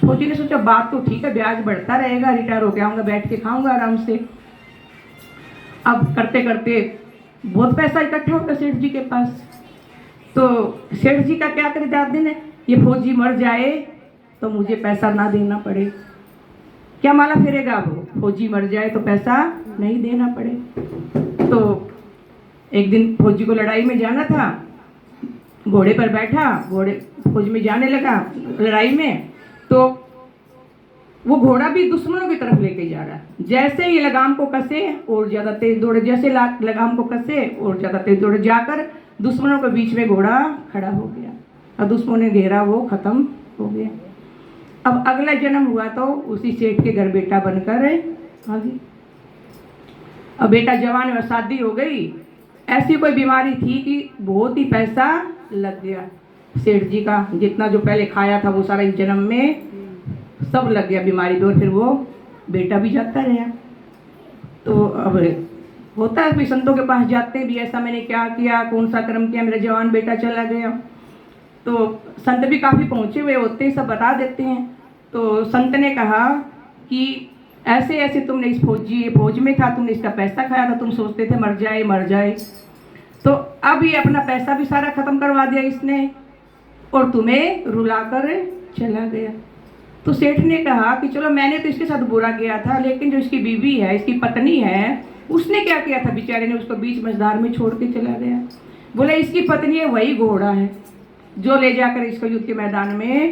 फौजी ने सोचा बात तो ठीक है, ब्याज बढ़ता रहेगा, रिटायर होके आऊँगा, बैठ के खाऊंगा आराम से। अब करते करते बहुत पैसा इकट्ठा होगा सेठ जी के पास। तो सेठ जी का क्या करे रात दिन है, ये फौजी मर जाए तो मुझे पैसा ना देना पड़े। क्या माला फेरेगा वो, फौजी मर जाए तो पैसा नहीं देना पड़े। तो एक दिन फौजी को लड़ाई में जाना था, घोड़े पर बैठा, घोड़े फौज में जाने लगा लड़ाई में, तो वो घोड़ा भी दुश्मनों की तरफ लेके जा रहा है। जैसे ही लगाम को कसे और ज़्यादा तेज दौड़े, जैसे लगाम को कसे और ज़्यादा तेज दौड़े, जाकर दुश्मनों के बीच में घोड़ा खड़ा हो गया और दुश्मनों ने घेरा, वो खत्म हो गया। अब अगला जन्म हुआ तो उसी सेठ के घर बेटा बनकर आ गई। अब बेटा जवान और शादी हो गई। ऐसी कोई बीमारी थी कि बहुत ही पैसा लग गया सेठ जी का, जितना जो पहले खाया था वो सारा इस जन्म में सब लग गया बीमारी पे, और फिर वो बेटा भी जाता रहा। तो अब होता है, कोई संतों के पास जाते हैं भी, ऐसा मैंने क्या किया, कौन सा कर्म किया, मेरा जवान बेटा चला गया। तो संत भी काफ़ी पहुँचे हुए होते हैं, सब बता देते हैं। तो संत ने कहा कि ऐसे ऐसे तुमने इस फौज में था, तुमने इसका पैसा खाया था, तुम सोचते थे मर जाए मर जाए, तो अब ये अपना पैसा भी सारा ख़त्म करवा दिया इसने और तुम्हें रुला कर चला गया। तो सेठ ने कहा कि चलो मैंने तो इसके साथ बुरा किया था, लेकिन जो इसकी बीवी है, इसकी पत्नी है, उसने क्या किया था, बेचारे ने उसको बीच मझधार में छोड़ के चला गया। बोले इसकी पत्नी है वही घोड़ा है जो ले जाकर इसको युद्ध के मैदान में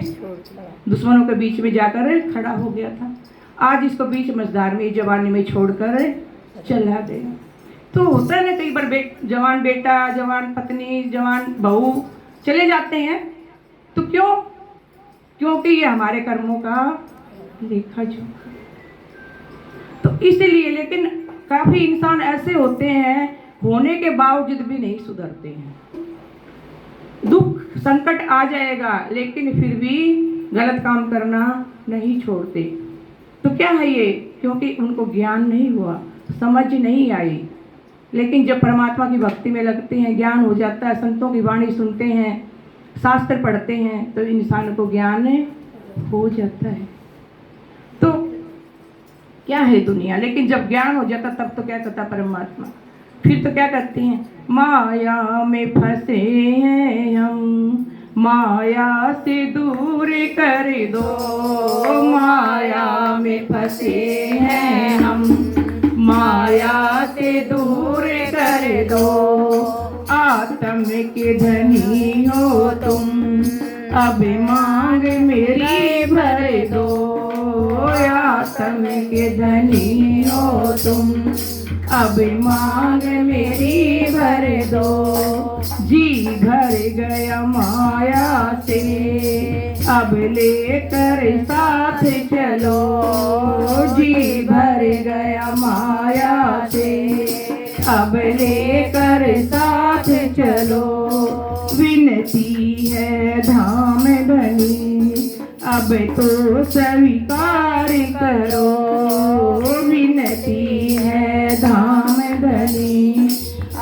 दुश्मनों के बीच में जाकर खड़ा हो गया था। आज इसको बीच मझधार में जवानी में छोड़कर चला गया। तो होता है ना कई बार जवान बेटा, जवान पत्नी, जवान बहू चले जाते हैं, तो क्यों? क्योंकि ये हमारे कर्मों का लेखा जोखा। तो इसलिए, लेकिन काफ़ी इंसान ऐसे होते हैं होने के बावजूद भी नहीं सुधरते हैं। दुख संकट आ जाएगा लेकिन फिर भी गलत काम करना नहीं छोड़ते। तो क्या है ये? क्योंकि उनको ज्ञान नहीं हुआ, समझ नहीं आई। लेकिन जब परमात्मा की भक्ति में लगते हैं, ज्ञान हो जाता है, संतों की वाणी सुनते हैं, शास्त्र पढ़ते हैं, तो इंसान को ज्ञान हो जाता है। तो क्या है दुनिया, लेकिन जब ज्ञान हो जाता तब तो क्या करता परमात्मा, फिर तो क्या करते हैं, माया में फंसे हैं हम, माया से दूर कर दो, माया में फंसे हैं हम, माया से दूर कर दो। आत्म के धनी हो तुम, अब मांग मेरी भर दो। आत्म के धनी हो तुम, अब मांग मेरी भर दो। जी भर गया माया से, अब लेकर साथ चलो। जी भर गया माया से, अब लेकर साथ चलो। विनती है धाम धनी, अब तो स्वीकार करो। विनती है धाम धनी,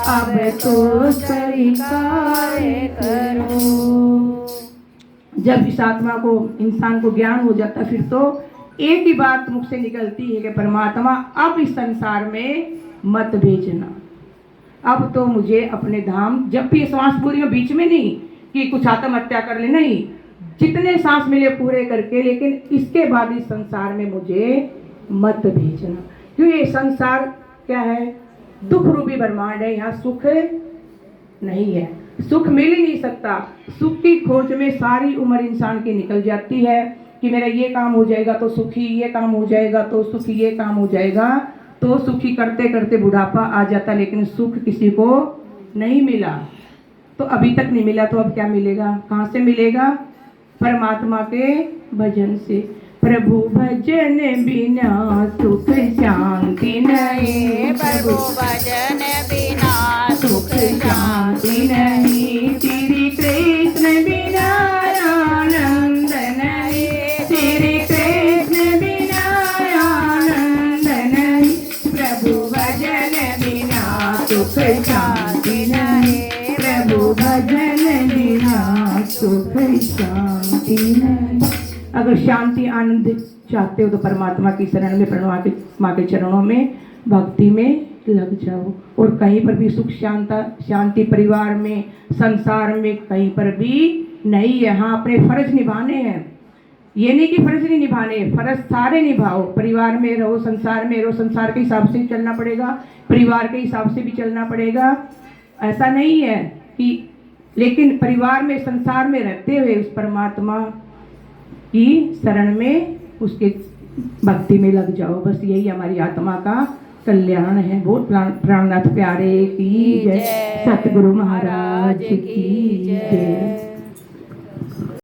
अब तो स्वीकार करो। जब इस आत्मा को, इंसान को ज्ञान हो जाता, फिर तो एक ही बात मुख से निकलती है कि परमात्मा अब इस संसार में मत भेजना, अब तो मुझे अपने धाम, जब भी सांस पूरी हो, बीच में नहीं कि कुछ आत्महत्या कर ले, नहीं, जितने सांस मिले पूरे करके, लेकिन इसके बाद इस संसार में मुझे मत भेजना। क्योंकि ये संसार क्या है, दुख रूपी ब्रह्मांड है, यहाँ सुख नहीं है, सुख मिल ही नहीं सकता। सुख की खोज में सारी उम्र इंसान की निकल जाती है कि मेरा ये काम हो जाएगा तो सुखी, ये काम हो जाएगा तो सुखी, ये काम हो जाएगा तो सुखी, करते करते बुढ़ापा आ जाता, लेकिन सुख किसी को नहीं मिला। तो अभी तक नहीं मिला तो अब क्या मिलेगा, कहाँ से मिलेगा? परमात्मा के भजन से। प्रभु भजन बिना सुख शांति नहीं, प्रभु भजन बिना सुख शांति नहीं, श्री कृष्ण बिना आनंद नहीं, श्री कृष्ण बिना आनंद नहीं। प्रभु भजन बिना सुख शांति नहीं, प्रभु भजन बिना सुख शांति नहीं। अगर शांति आनंद चाहते हो तो परमात्मा की शरण में, परमात्मा के चरणों में भक्ति में लग जाओ। और कहीं पर भी सुख शांति परिवार में, संसार में कहीं पर भी नहीं है। हाँ, अपने फर्ज निभाने हैं, ये नहीं कि फर्ज नहीं निभाने, फर्ज सारे निभाओ। परिवार में रहो, संसार में रहो, संसार के हिसाब से चलना पड़ेगा, परिवार के हिसाब से भी चलना पड़ेगा। ऐसा नहीं है कि, लेकिन परिवार में, संसार में रहते हुए उस परमात्मा की शरण में, उसके भक्ति में लग जाओ। बस यही हमारी आत्मा का कल्याण है। बहुत प्राणनाथ प्यारे की जय, सतगुरु महाराज की जय।